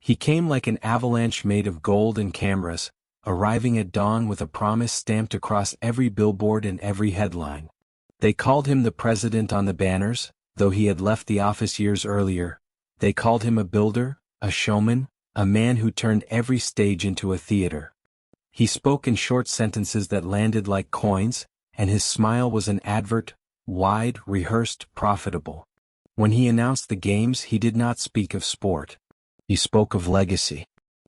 He came like an avalanche made of gold and cameras, arriving at dawn with a promise stamped across every billboard and every headline. They called him the president on the banners, though he had left the office years earlier. They called him a builder, a showman, a man who turned every stage into a theater. He spoke in short sentences that landed like coins, and his smile was an advert, wide, rehearsed, profitable. When he announced the games, he did not speak of sport. He spoke of legacy.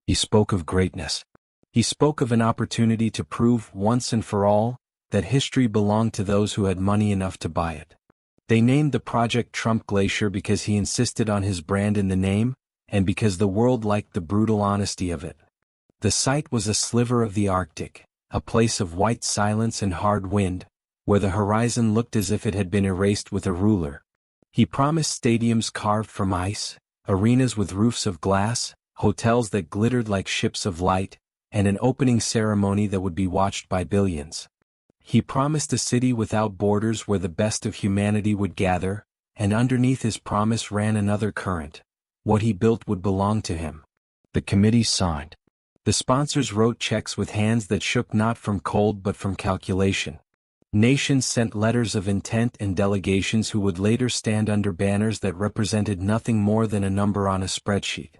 He spoke of greatness. He spoke of an opportunity to prove once and for all that history belonged to those who had money enough to buy it. They named the project Trump Glacier because he insisted on his brand in the name, and because the world liked the brutal honesty of it. The site was a sliver of the Arctic, a place of white silence and hard wind, where the horizon looked as if it had been erased with a ruler. He promised stadiums carved from ice, arenas with roofs of glass, hotels that glittered like ships of light, and an opening ceremony that would be watched by billions. He promised a city without borders where the best of humanity would gather, and underneath his promise ran another current. What he built would belong to him. The committee signed. The sponsors wrote checks with hands that shook not from cold but from calculation. Nations sent letters of intent and delegations who would later stand under banners that represented nothing more than a number on a spreadsheet.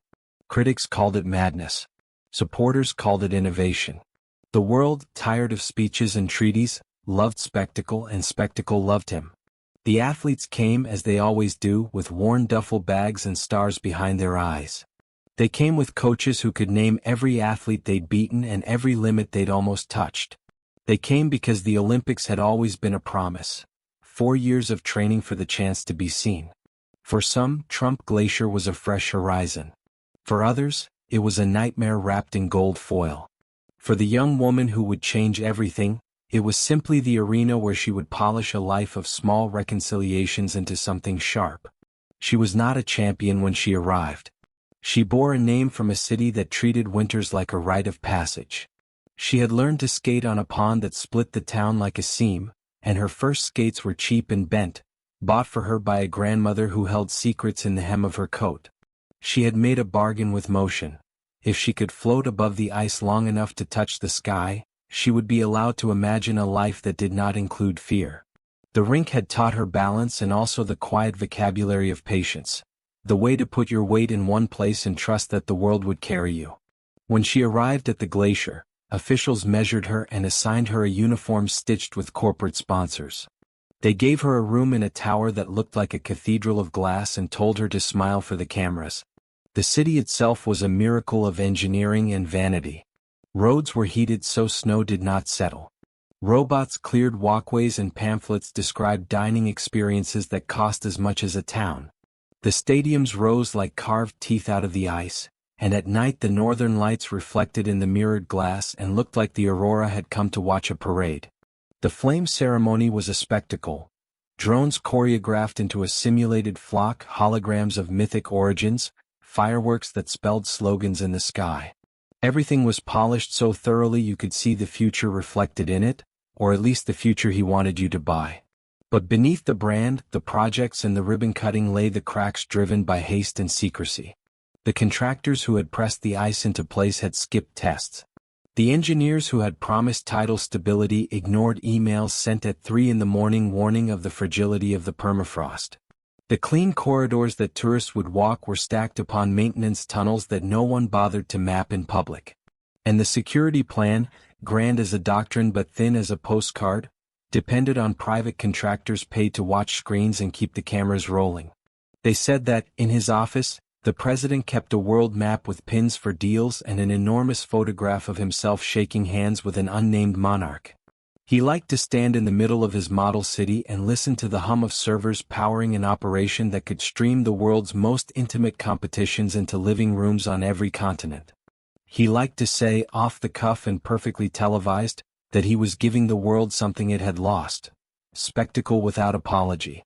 Critics called it madness. Supporters called it innovation. The world, tired of speeches and treaties, loved spectacle, and spectacle loved him. The athletes came as they always do, with worn duffel bags and stars behind their eyes. They came with coaches who could name every athlete they'd beaten and every limit they'd almost touched. They came because the Olympics had always been a promise. 4 years of training for the chance to be seen. For some, Trump Glacier was a fresh horizon. For others, it was a nightmare wrapped in gold foil. For the young woman who would change everything, it was simply the arena where she would polish a life of small reconciliations into something sharp. She was not a champion when she arrived. She bore a name from a city that treated winters like a rite of passage. She had learned to skate on a pond that split the town like a seam, and her first skates were cheap and bent, bought for her by a grandmother who held secrets in the hem of her coat. She had made a bargain with motion. If she could float above the ice long enough to touch the sky, she would be allowed to imagine a life that did not include fear. The rink had taught her balance and also the quiet vocabulary of patience, the way to put your weight in one place and trust that the world would carry you. When she arrived at the glacier, officials measured her and assigned her a uniform stitched with corporate sponsors. They gave her a room in a tower that looked like a cathedral of glass and told her to smile for the cameras. The city itself was a miracle of engineering and vanity. Roads were heated so snow did not settle. Robots cleared walkways and pamphlets described dining experiences that cost as much as a town. The stadiums rose like carved teeth out of the ice, and at night the northern lights reflected in the mirrored glass and looked like the aurora had come to watch a parade. The flame ceremony was a spectacle. Drones choreographed into a simulated flock, holograms of mythic origins, fireworks that spelled slogans in the sky. Everything was polished so thoroughly you could see the future reflected in it, or at least the future he wanted you to buy. But beneath the brand, the projects and the ribbon-cutting lay the cracks driven by haste and secrecy. The contractors who had pressed the ice into place had skipped tests. The engineers who had promised tidal stability ignored emails sent at 3 in the morning warning of the fragility of the permafrost. The clean corridors that tourists would walk were stacked upon maintenance tunnels that no one bothered to map in public. And the security plan, grand as a doctrine but thin as a postcard, depended on private contractors paid to watch screens and keep the cameras rolling. They said that, in his office, the president kept a world map with pins for deals and an enormous photograph of himself shaking hands with an unnamed monarch. He liked to stand in the middle of his model city and listen to the hum of servers powering an operation that could stream the world's most intimate competitions into living rooms on every continent. He liked to say, off the cuff and perfectly televised, that he was giving the world something it had lost. Spectacle without apology.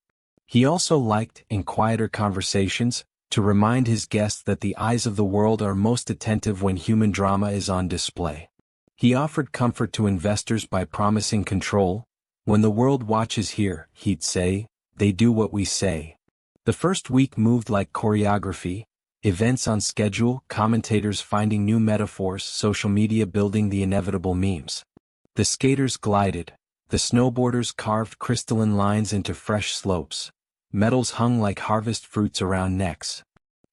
He also liked, in quieter conversations, to remind his guests that the eyes of the world are most attentive when human drama is on display. He offered comfort to investors by promising control. When the world watches here, he'd say, they do what we say. The first week moved like choreography. Events on schedule, commentators finding new metaphors, social media building the inevitable memes. The skaters glided. The snowboarders carved crystalline lines into fresh slopes. Medals hung like harvest fruits around necks.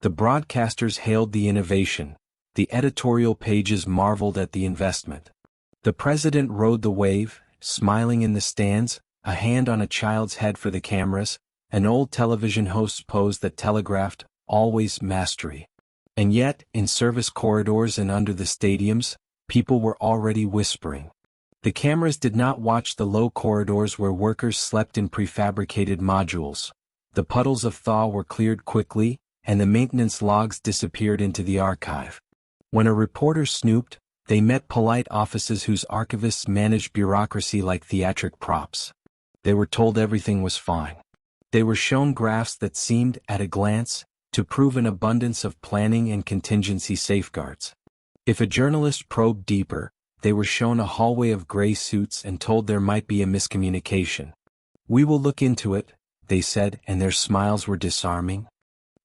The broadcasters hailed the innovation. The editorial pages marveled at the investment. The president rode the wave, smiling in the stands, a hand on a child's head for the cameras. An old television host's pose that telegraphed, always mastery. And yet, in service corridors and under the stadiums, people were already whispering. The cameras did not watch the low corridors where workers slept in prefabricated modules. The puddles of thaw were cleared quickly, and the maintenance logs disappeared into the archive. When a reporter snooped, they met polite offices whose archivists managed bureaucracy like theatric props. They were told everything was fine. They were shown graphs that seemed, at a glance, to prove an abundance of planning and contingency safeguards. If a journalist probed deeper, they were shown a hallway of gray suits and told there might be a miscommunication. "We will look into it," they said, and their smiles were disarming.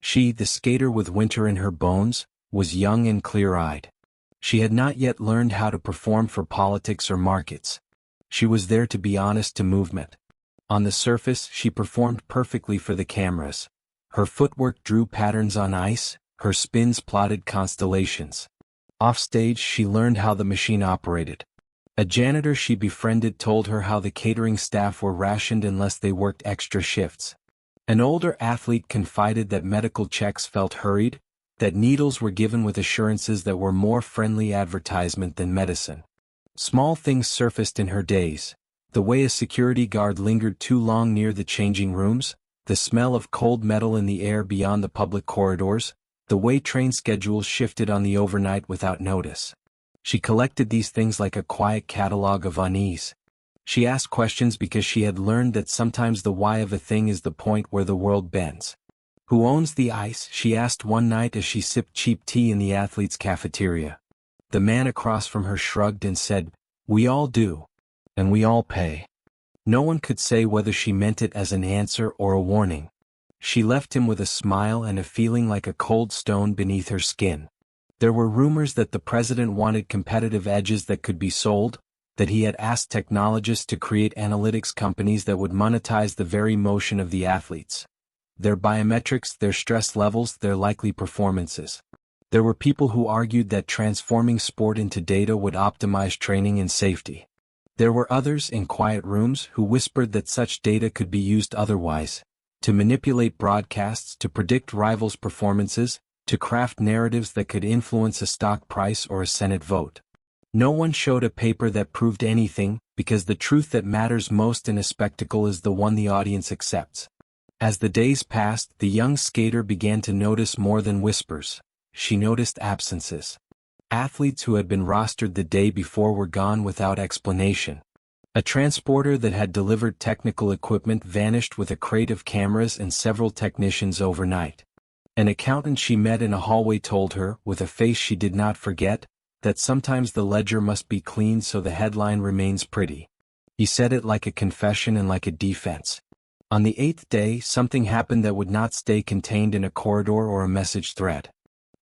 She, the skater with winter in her bones, was young and clear-eyed. She had not yet learned how to perform for politics or markets. She was there to be honest to movement. On the surface, she performed perfectly for the cameras. Her footwork drew patterns on ice, her spins plotted constellations. Offstage, she learned how the machine operated. A janitor she befriended told her how the catering staff were rationed unless they worked extra shifts. An older athlete confided that medical checks felt hurried, that needles were given with assurances that were more friendly advertisement than medicine. Small things surfaced in her days. The way a security guard lingered too long near the changing rooms, the smell of cold metal in the air beyond the public corridors, the way train schedules shifted on the overnight without notice. She collected these things like a quiet catalog of unease. She asked questions because she had learned that sometimes the why of a thing is the point where the world bends. "Who owns the ice?" she asked one night as she sipped cheap tea in the athletes' cafeteria. The man across from her shrugged and said, "We all do. And we all pay." No one could say whether she meant it as an answer or a warning. She left him with a smile and a feeling like a cold stone beneath her skin. There were rumors that the president wanted competitive edges that could be sold, that he had asked technologists to create analytics companies that would monetize the very motion of the athletes. Their biometrics, their stress levels, their likely performances. There were people who argued that transforming sport into data would optimize training and safety. There were others in quiet rooms who whispered that such data could be used otherwise, to manipulate broadcasts, to predict rivals' performances, to craft narratives that could influence a stock price or a Senate vote. No one showed a paper that proved anything, because the truth that matters most in a spectacle is the one the audience accepts. As the days passed, the young skater began to notice more than whispers. She noticed absences. Athletes who had been rostered the day before were gone without explanation. A transporter that had delivered technical equipment vanished with a crate of cameras and several technicians overnight. An accountant she met in a hallway told her, with a face she did not forget, that sometimes the ledger must be cleaned so the headline remains pretty. He said it like a confession and like a defense. On the 8th day, something happened that would not stay contained in a corridor or a message thread.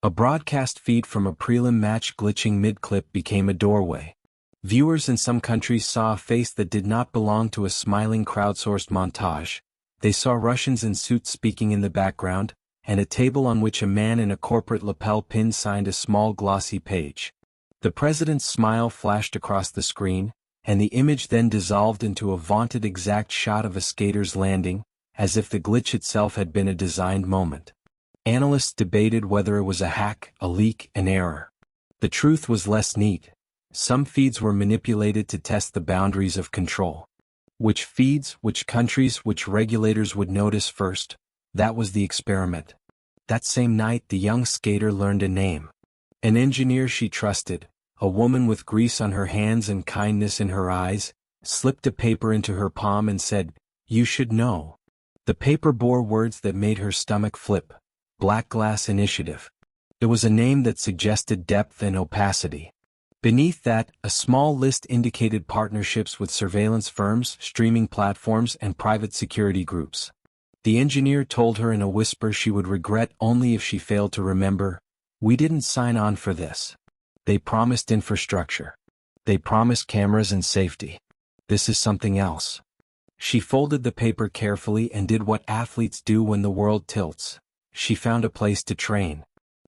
A broadcast feed from a prelim match glitching mid-clip became a doorway. Viewers in some countries saw a face that did not belong to a smiling crowdsourced montage. They saw Russians in suits speaking in the background, and a table on which a man in a corporate lapel pin signed a small glossy page. The president's smile flashed across the screen, and the image then dissolved into a vaunted exact shot of a skater's landing, as if the glitch itself had been a designed moment. Analysts debated whether it was a hack, a leak, an error. The truth was less neat. Some feeds were manipulated to test the boundaries of control. Which feeds, which countries, which regulators would notice first? That was the experiment. That same night the young skater learned a name. An engineer she trusted, a woman with grease on her hands and kindness in her eyes, slipped a paper into her palm and said, "You should know." The paper bore words that made her stomach flip. Black Glass Initiative. It was a name that suggested depth and opacity. Beneath that, a small list indicated partnerships with surveillance firms, streaming platforms, and private security groups. The engineer told her in a whisper she would regret only if she failed to remember, "We didn't sign on for this. They promised infrastructure. They promised cameras and safety. This is something else." She folded the paper carefully and did what athletes do when the world tilts. She found a place to train.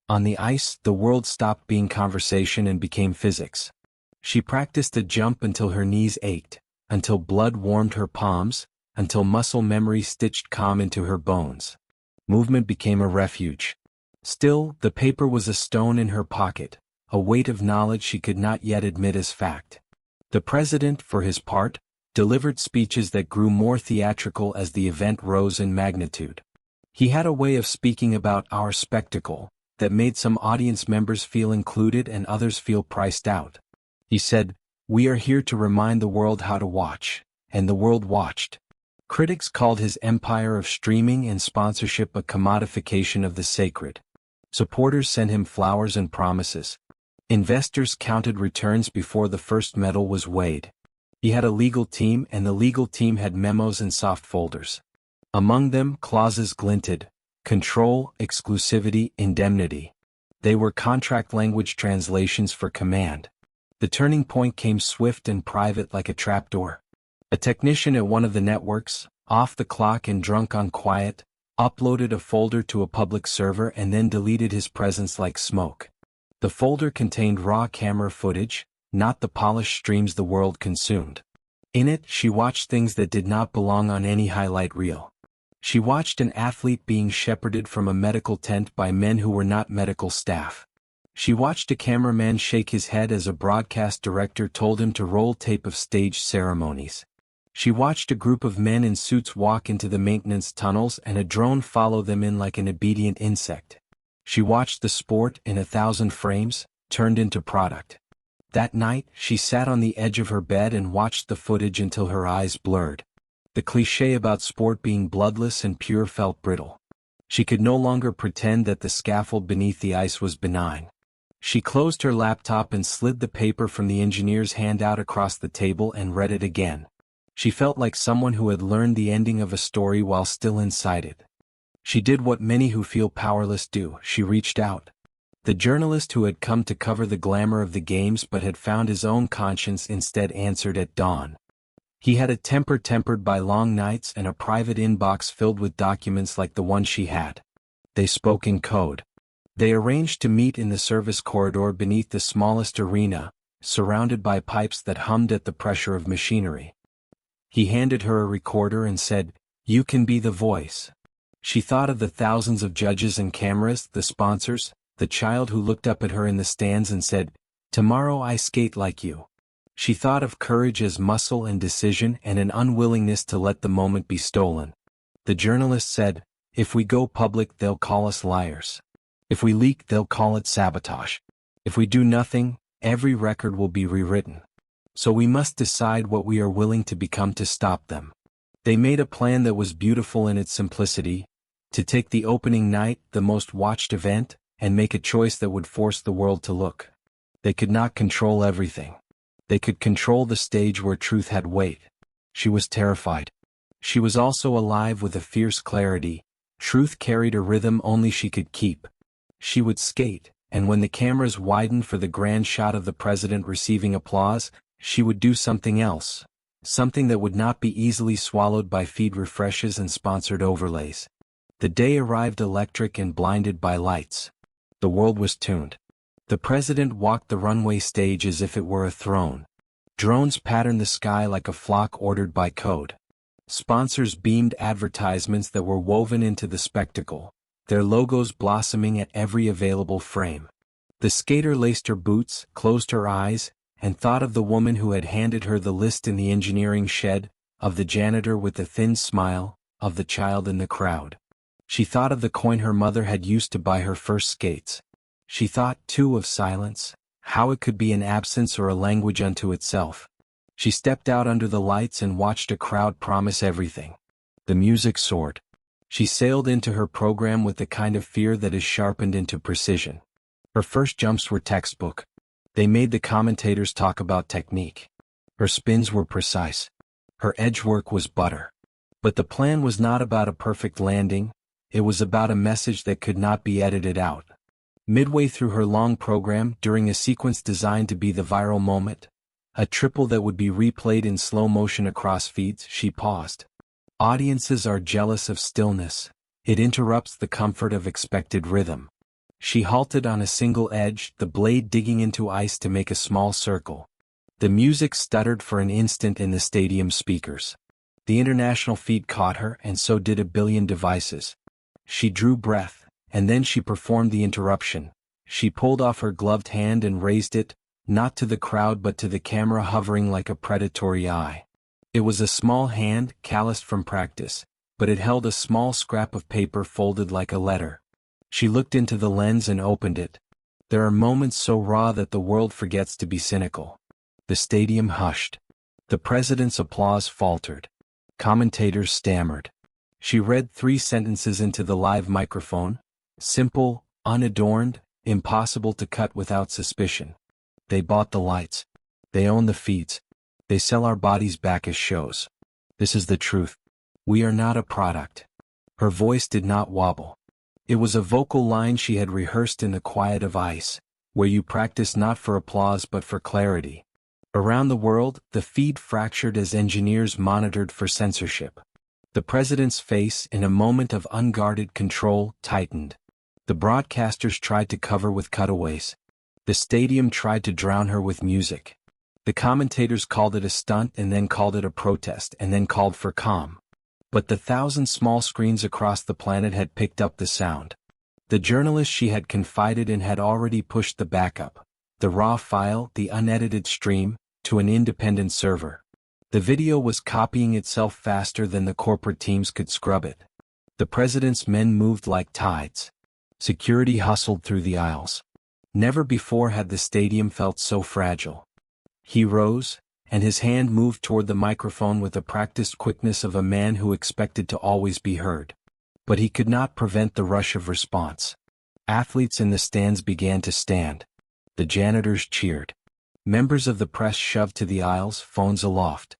On the ice, the world stopped being conversation and became physics. She practiced a jump until her knees ached, until blood warmed her palms, until muscle memory stitched calm into her bones. Movement became a refuge. Still, the paper was a stone in her pocket, a weight of knowledge she could not yet admit as fact. The president, for his part, delivered speeches that grew more theatrical as the event rose in magnitude. He had a way of speaking about our spectacle that made some audience members feel included and others feel priced out. He said, "We are here to remind the world how to watch," and the world watched. Critics called his empire of streaming and sponsorship a commodification of the sacred. Supporters sent him flowers and promises. Investors counted returns before the first medal was weighed. He had a legal team, and the legal team had memos and soft folders. Among them, clauses glinted: control, exclusivity, indemnity. They were contract language translations for command. The turning point came swift and private like a trapdoor. A technician at one of the networks, off the clock and drunk on quiet, uploaded a folder to a public server and then deleted his presence like smoke. The folder contained raw camera footage, not the polished streams the world consumed. In it, she watched things that did not belong on any highlight reel. She watched an athlete being shepherded from a medical tent by men who were not medical staff. She watched a cameraman shake his head as a broadcast director told him to roll tape of staged ceremonies. She watched a group of men in suits walk into the maintenance tunnels and a drone follow them in like an obedient insect. She watched the sport, in 1,000 frames, turned into product. That night, she sat on the edge of her bed and watched the footage until her eyes blurred. The cliché about sport being bloodless and pure felt brittle. She could no longer pretend that the scaffold beneath the ice was benign. She closed her laptop and slid the paper from the engineer's hand out across the table and read it again. She felt like someone who had learned the ending of a story while still inside it. She did what many who feel powerless do: she reached out. The journalist who had come to cover the glamour of the games but had found his own conscience instead answered at dawn. He had a temper tempered by long nights and a private inbox filled with documents like the one she had. They spoke in code. They arranged to meet in the service corridor beneath the smallest arena, surrounded by pipes that hummed at the pressure of machinery. He handed her a recorder and said, "You can be the voice." She thought of the thousands of judges and cameras, the sponsors, the child who looked up at her in the stands and said, "Tomorrow I skate like you." She thought of courage as muscle and decision and an unwillingness to let the moment be stolen. The journalist said, "If we go public, they'll call us liars. If we leak, they'll call it sabotage. If we do nothing, every record will be rewritten. So we must decide what we are willing to become to stop them." They made a plan that was beautiful in its simplicity: to take the opening night, the most watched event, and make a choice that would force the world to look. They could not control everything. They could control the stage where truth had weight. She was terrified. She was also alive with a fierce clarity. Truth carried a rhythm only she could keep. She would skate, and when the cameras widened for the grand shot of the president receiving applause, she would do something else. Something that would not be easily swallowed by feed refreshes and sponsored overlays. The day arrived electric and blinded by lights. The world was tuned. The president walked the runway stage as if it were a throne. Drones patterned the sky like a flock ordered by code. Sponsors beamed advertisements that were woven into the spectacle, their logos blossoming at every available frame. The skater laced her boots, closed her eyes, and thought of the woman who had handed her the list in the engineering shed, of the janitor with the thin smile, of the child in the crowd. She thought of the coin her mother had used to buy her first skates. She thought, too, of silence, how it could be an absence or a language unto itself. She stepped out under the lights and watched a crowd promise everything. The music soared. She sailed into her program with the kind of fear that is sharpened into precision. Her first jumps were textbook. They made the commentators talk about technique. Her spins were precise. Her edge work was butter. But the plan was not about a perfect landing, it was about a message that could not be edited out. Midway through her long program, during a sequence designed to be the viral moment, a triple that would be replayed in slow motion across feeds, she paused. Audiences are jealous of stillness. It interrupts the comfort of expected rhythm. She halted on a single edge, the blade digging into ice to make a small circle. The music stuttered for an instant in the stadium speakers. The international feed caught her, and so did a billion devices. She drew breath, and then she performed the interruption. She pulled off her gloved hand and raised it, not to the crowd but to the camera hovering like a predatory eye. It was a small hand, calloused from practice, but it held a small scrap of paper folded like a letter. She looked into the lens and opened it. There are moments so raw that the world forgets to be cynical. The stadium hushed. The president's applause faltered. Commentators stammered. She read 3 sentences into the live microphone. Simple, unadorned, impossible to cut without suspicion. They bought the lights. They own the feeds. They sell our bodies back as shows. This is the truth. We are not a product. Her voice did not wobble. It was a vocal line she had rehearsed in the quiet of ice, where you practice not for applause but for clarity. Around the world, the feed fractured as engineers monitored for censorship. The president's face, in a moment of unguarded control, tightened. The broadcasters tried to cover with cutaways. The stadium tried to drown her with music. The commentators called it a stunt and then called it a protest and then called for calm. But the 1,000 small screens across the planet had picked up the sound. The journalist she had confided in had already pushed the backup, the raw file, the unedited stream, to an independent server. The video was copying itself faster than the corporate teams could scrub it. The president's men moved like tides. Security hustled through the aisles. Never before had the stadium felt so fragile. He rose, and his hand moved toward the microphone with the practiced quickness of a man who expected to always be heard. But he could not prevent the rush of response. Athletes in the stands began to stand. The janitors cheered. Members of the press shoved to the aisles, phones aloft.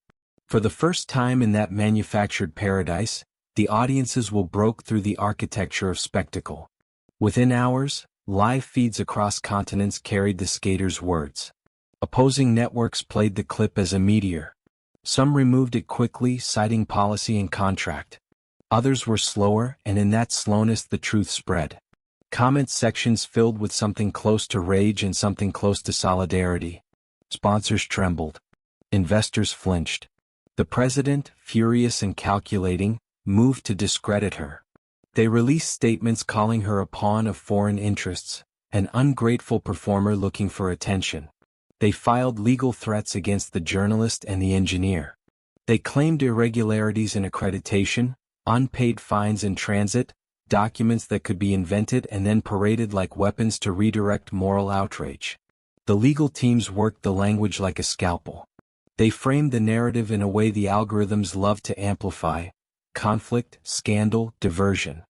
For the first time in that manufactured paradise, the audiences broke through the architecture of spectacle. Within hours, live feeds across continents carried the skaters' words. Opposing networks played the clip as a meteor. Some removed it quickly, citing policy and contract. Others were slower, and in that slowness the truth spread. Comment sections filled with something close to rage and something close to solidarity. Sponsors trembled. Investors flinched. The president, furious and calculating, moved to discredit her. They released statements calling her a pawn of foreign interests, an ungrateful performer looking for attention. They filed legal threats against the journalist and the engineer. They claimed irregularities in accreditation, unpaid fines in transit, documents that could be invented and then paraded like weapons to redirect moral outrage. The legal teams worked the language like a scalpel. They framed the narrative in a way the algorithms love to amplify: conflict, scandal, diversion.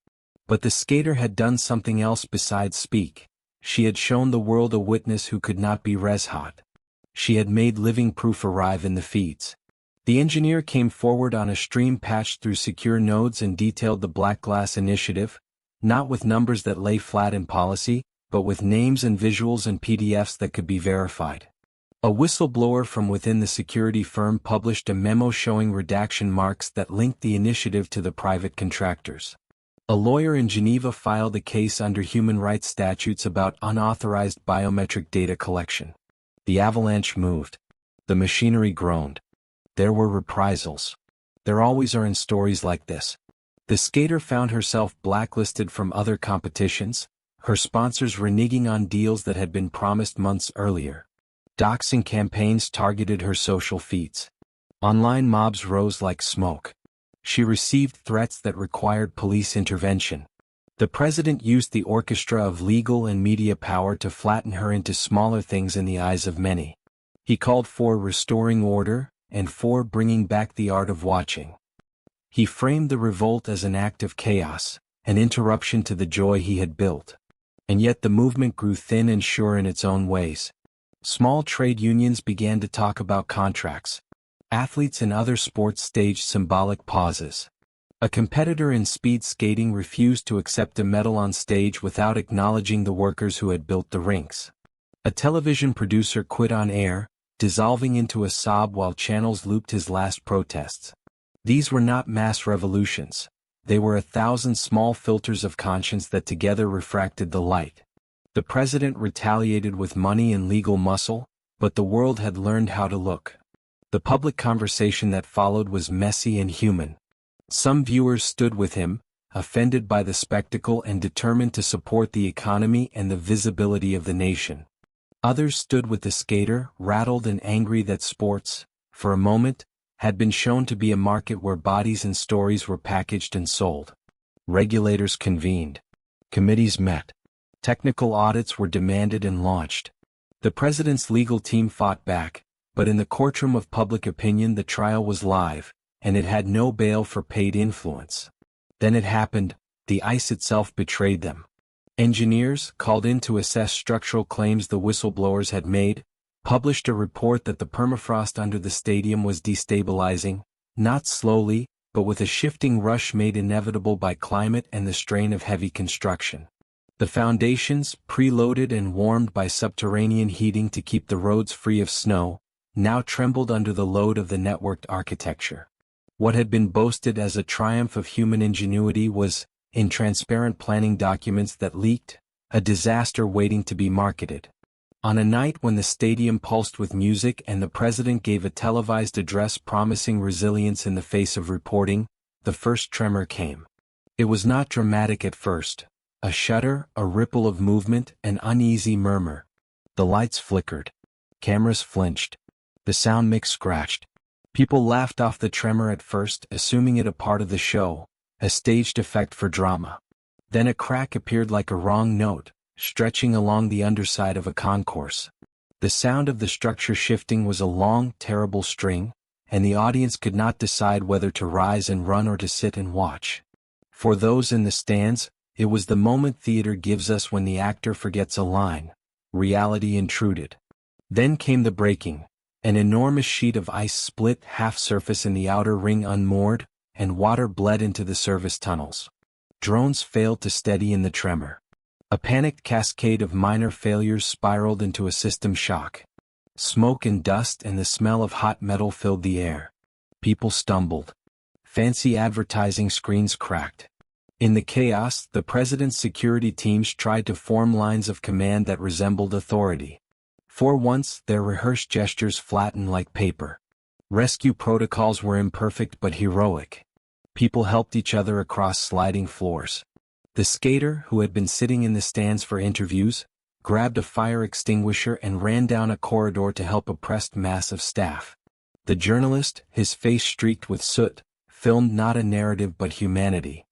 But the skater had done something else besides speak. She had shown the world a witness who could not be res-hot. She had made living proof arrive in the feeds. The engineer came forward on a stream patched through secure nodes and detailed the Black Glass initiative, not with numbers that lay flat in policy, but with names and visuals and PDFs that could be verified. A whistleblower from within the security firm published a memo showing redaction marks that linked the initiative to the private contractors. A lawyer in Geneva filed a case under human rights statutes about unauthorized biometric data collection. The avalanche moved. The machinery groaned. There were reprisals. There always are in stories like this. The skater found herself blacklisted from other competitions, her sponsors reneging on deals that had been promised months earlier. Doxing campaigns targeted her social feeds. Online mobs rose like smoke. She received threats that required police intervention. The president used the orchestra of legal and media power to flatten her into smaller things in the eyes of many. He called for restoring order, and for bringing back the art of watching. He framed the revolt as an act of chaos, an interruption to the joy he had built. And yet the movement grew thin and sure in its own ways. Small trade unions began to talk about contracts. Athletes in other sports staged symbolic pauses. A competitor in speed skating refused to accept a medal on stage without acknowledging the workers who had built the rinks. A television producer quit on air, dissolving into a sob while channels looped his last protests. These were not mass revolutions. They were 1,000 small filters of conscience that together refracted the light. The president retaliated with money and legal muscle, but the world had learned how to look. The public conversation that followed was messy and human. Some viewers stood with him, offended by the spectacle and determined to support the economy and the visibility of the nation. Others stood with the skater, rattled and angry that sports, for a moment, had been shown to be a market where bodies and stories were packaged and sold. Regulators convened. Committees met. Technical audits were demanded and launched. The president's legal team fought back, but in the courtroom of public opinion the trial was live, and it had no bail for paid influence. Then it happened, the ice itself betrayed them. Engineers, called in to assess structural claims the whistleblowers had made, published a report that the permafrost under the stadium was destabilizing, not slowly, but with a shifting rush made inevitable by climate and the strain of heavy construction. The foundations, preloaded and warmed by subterranean heating to keep the roads free of snow, now trembled under the load of the networked architecture. What had been boasted as a triumph of human ingenuity was, in transparent planning documents that leaked, a disaster waiting to be marketed. On a night when the stadium pulsed with music and the president gave a televised address promising resilience in the face of reporting, the first tremor came. It was not dramatic at first. A shudder, a ripple of movement, an uneasy murmur. The lights flickered. Cameras flinched. The sound mix scratched. People laughed off the tremor at first, assuming it a part of the show, a staged effect for drama. Then a crack appeared like a wrong note, stretching along the underside of a concourse. The sound of the structure shifting was a long, terrible string, and the audience could not decide whether to rise and run or to sit and watch. For those in the stands, it was the moment theater gives us when the actor forgets a line. Reality intruded. Then came the breaking. An enormous sheet of ice split half-surface in the outer ring unmoored, and water bled into the service tunnels. Drones failed to steady in the tremor. A panicked cascade of minor failures spiraled into a system shock. Smoke and dust and the smell of hot metal filled the air. People stumbled. Fancy advertising screens cracked. In the chaos, the president's security teams tried to form lines of command that resembled authority. For once, their rehearsed gestures flattened like paper. Rescue protocols were imperfect but heroic. People helped each other across sliding floors. The skater, who had been sitting in the stands for interviews, grabbed a fire extinguisher and ran down a corridor to help a pressed mass of staff. The journalist, his face streaked with soot, filmed not a narrative but humanity.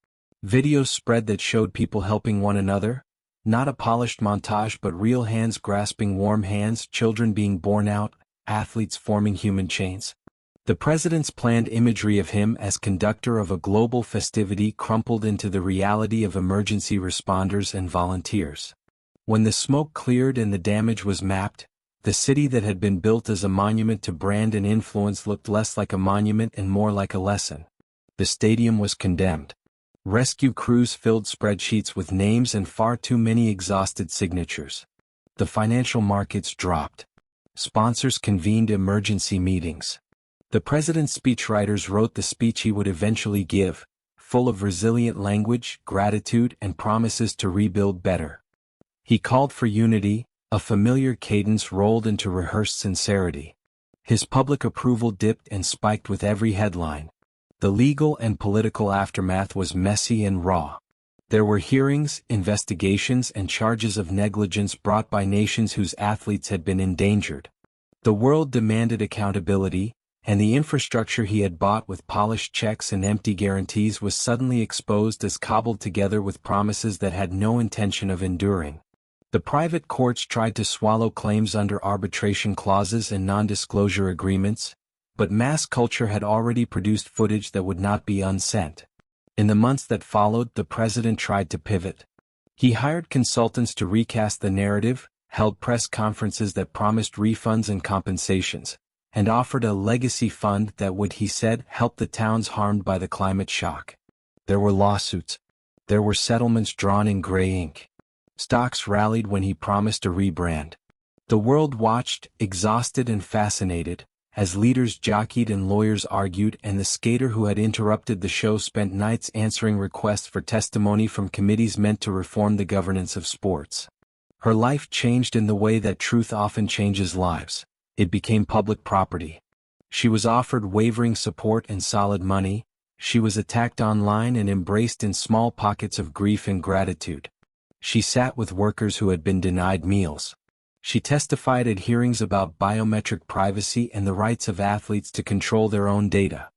Videos spread that showed people helping one another, not a polished montage but real hands grasping warm hands, children being born out, athletes forming human chains. The president's planned imagery of him as conductor of a global festivity crumpled into the reality of emergency responders and volunteers. When the smoke cleared and the damage was mapped, the city that had been built as a monument to brand and influence looked less like a monument and more like a lesson. The stadium was condemned. Rescue crews filled spreadsheets with names and far too many exhausted signatures. The financial markets dropped. Sponsors convened emergency meetings. The president's speechwriters wrote the speech he would eventually give, full of resilient language, gratitude, and promises to rebuild better. He called for unity, a familiar cadence rolled into rehearsed sincerity. His public approval dipped and spiked with every headline. The legal and political aftermath was messy and raw. There were hearings, investigations, and charges of negligence brought by nations whose athletes had been endangered. The world demanded accountability, and the infrastructure he had bought with polished checks and empty guarantees was suddenly exposed as cobbled together with promises that had no intention of enduring. The private courts tried to swallow claims under arbitration clauses and non-disclosure agreements, but mass culture had already produced footage that would not be unsent. In the months that followed, the president tried to pivot. He hired consultants to recast the narrative, held press conferences that promised refunds and compensations, and offered a legacy fund that would, he said, help the towns harmed by the climate shock. There were lawsuits. There were settlements drawn in gray ink. Stocks rallied when he promised a rebrand. The world watched, exhausted and fascinated, as leaders jockeyed and lawyers argued, and the skater who had interrupted the show spent nights answering requests for testimony from committees meant to reform the governance of sports. Her life changed in the way that truth often changes lives. It became public property. She was offered wavering support and solid money. She was attacked online and embraced in small pockets of grief and gratitude. She sat with workers who had been denied meals. She testified at hearings about biometric privacy and the rights of athletes to control their own data.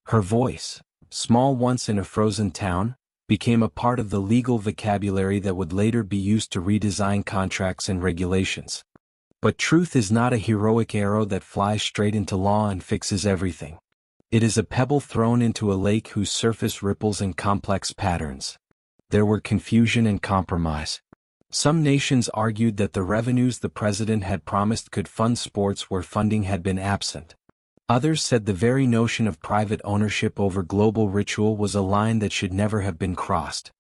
Her voice, small once in a frozen town, became a part of the legal vocabulary that would later be used to redesign contracts and regulations. But truth is not a heroic arrow that flies straight into law and fixes everything. It is a pebble thrown into a lake whose surface ripples in complex patterns. There were confusion and compromise. Some nations argued that the revenues the president had promised could fund sports where funding had been absent. Others said the very notion of private ownership over global ritual was a line that should never have been crossed.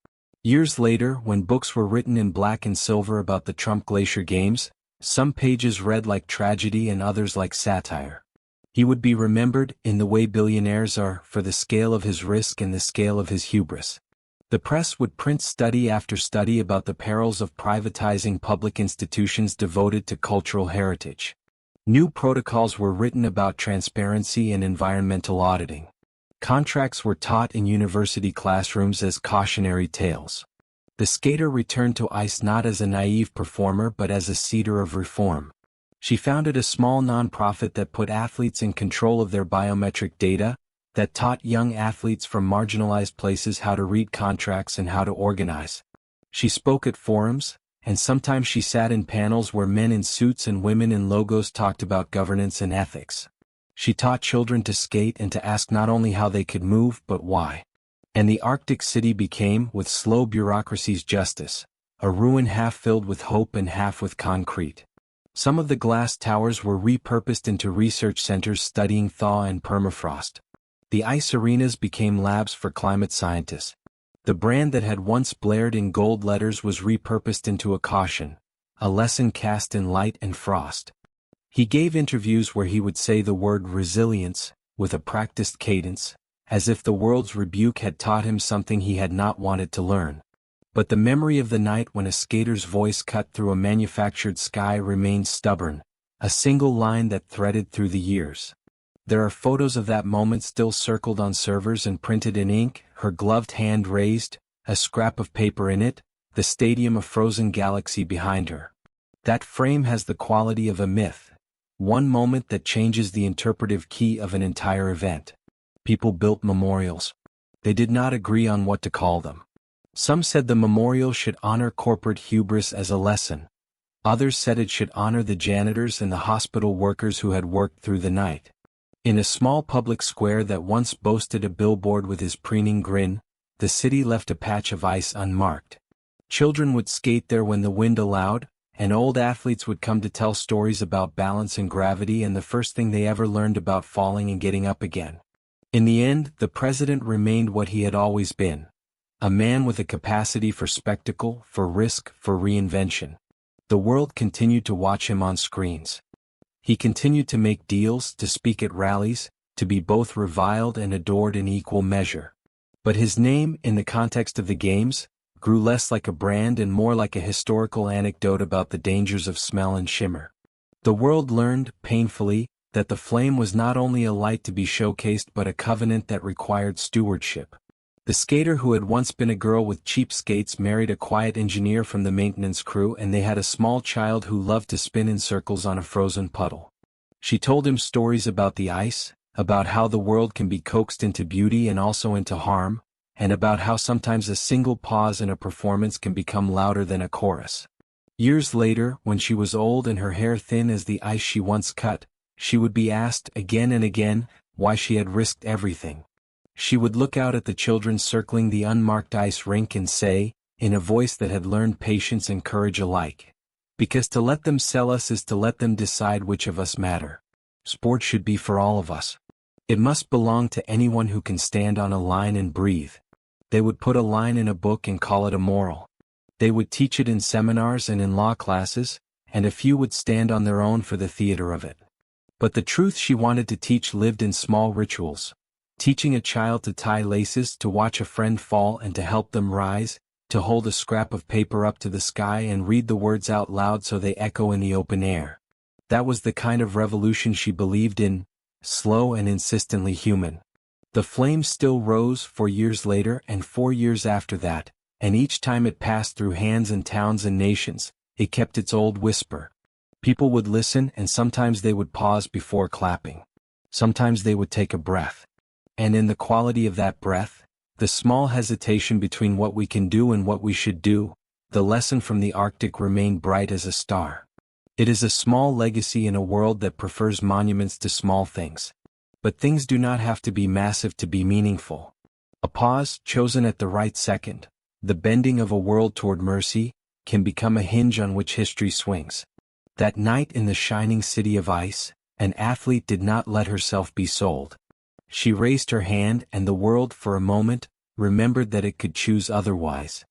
Years later, when books were written in black and silver about the Trump Glacier Games, some pages read like tragedy and others like satire. He would be remembered, in the way billionaires are, for the scale of his risk and the scale of his hubris. The press would print study after study about the perils of privatizing public institutions devoted to cultural heritage. New protocols were written about transparency and environmental auditing. Contracts were taught in university classrooms as cautionary tales. The skater returned to ice not as a naive performer but as a seeder of reform. She founded a small nonprofit that put athletes in control of their biometric data, that taught young athletes from marginalized places how to read contracts and how to organize. She spoke at forums, and sometimes she sat in panels where men in suits and women in logos talked about governance and ethics. She taught children to skate and to ask not only how they could move but why. And the Arctic city became, with slow bureaucracy's justice, a ruin half filled with hope and half with concrete. Some of the glass towers were repurposed into research centers studying thaw and permafrost. The ice arenas became labs for climate scientists. The brand that had once blared in gold letters was repurposed into a caution, a lesson cast in light and frost. He gave interviews where he would say the word resilience, with a practiced cadence, as if the world's rebuke had taught him something he had not wanted to learn. But the memory of the night when a skater's voice cut through a manufactured sky remained stubborn, a single line that threaded through the years. There are photos of that moment still circled on servers and printed in ink, her gloved hand raised, a scrap of paper in it, the stadium a frozen galaxy behind her. That frame has the quality of a myth, one moment that changes the interpretive key of an entire event. People built memorials. They did not agree on what to call them. Some said the memorial should honor corporate hubris as a lesson. Others said it should honor the janitors and the hospital workers who had worked through the night. In a small public square that once boasted a billboard with his preening grin, the city left a patch of ice unmarked. Children would skate there when the wind allowed, and old athletes would come to tell stories about balance and gravity and the first thing they ever learned about falling and getting up again. In the end, the president remained what he had always been. A man with a capacity for spectacle, for risk, for reinvention. The world continued to watch him on screens. He continued to make deals, to speak at rallies, to be both reviled and adored in equal measure. But his name, in the context of the games, grew less like a brand and more like a historical anecdote about the dangers of smell and shimmer. The world learned, painfully, that the flame was not only a light to be showcased but a covenant that required stewardship. The skater who had once been a girl with cheap skates married a quiet engineer from the maintenance crew, and they had a small child who loved to spin in circles on a frozen puddle. She told him stories about the ice, about how the world can be coaxed into beauty and also into harm, and about how sometimes a single pause in a performance can become louder than a chorus. Years later, when she was old and her hair thin as the ice she once cut, she would be asked again and again why she had risked everything. She would look out at the children circling the unmarked ice rink and say, in a voice that had learned patience and courage alike, because to let them sell us is to let them decide which of us matter. Sport should be for all of us. It must belong to anyone who can stand on a line and breathe. They would put a line in a book and call it a moral. They would teach it in seminars and in law classes, and a few would stand on their own for the theater of it. But the truth she wanted to teach lived in small rituals. Teaching a child to tie laces, to watch a friend fall and to help them rise, to hold a scrap of paper up to the sky and read the words out loud so they echo in the open air. That was the kind of revolution she believed in, slow and insistently human. The flame still rose 4 years later and 4 years after that, and each time it passed through hands and towns and nations, it kept its old whisper. People would listen, and sometimes they would pause before clapping. Sometimes they would take a breath. And in the quality of that breath, the small hesitation between what we can do and what we should do, the lesson from the Arctic remained bright as a star. It is a small legacy in a world that prefers monuments to small things. But things do not have to be massive to be meaningful. A pause, chosen at the right second, the bending of a world toward mercy, can become a hinge on which history swings. That night in the shining city of ice, an athlete did not let herself be sold. She raised her hand, and the world, for a moment, remembered that it could choose otherwise.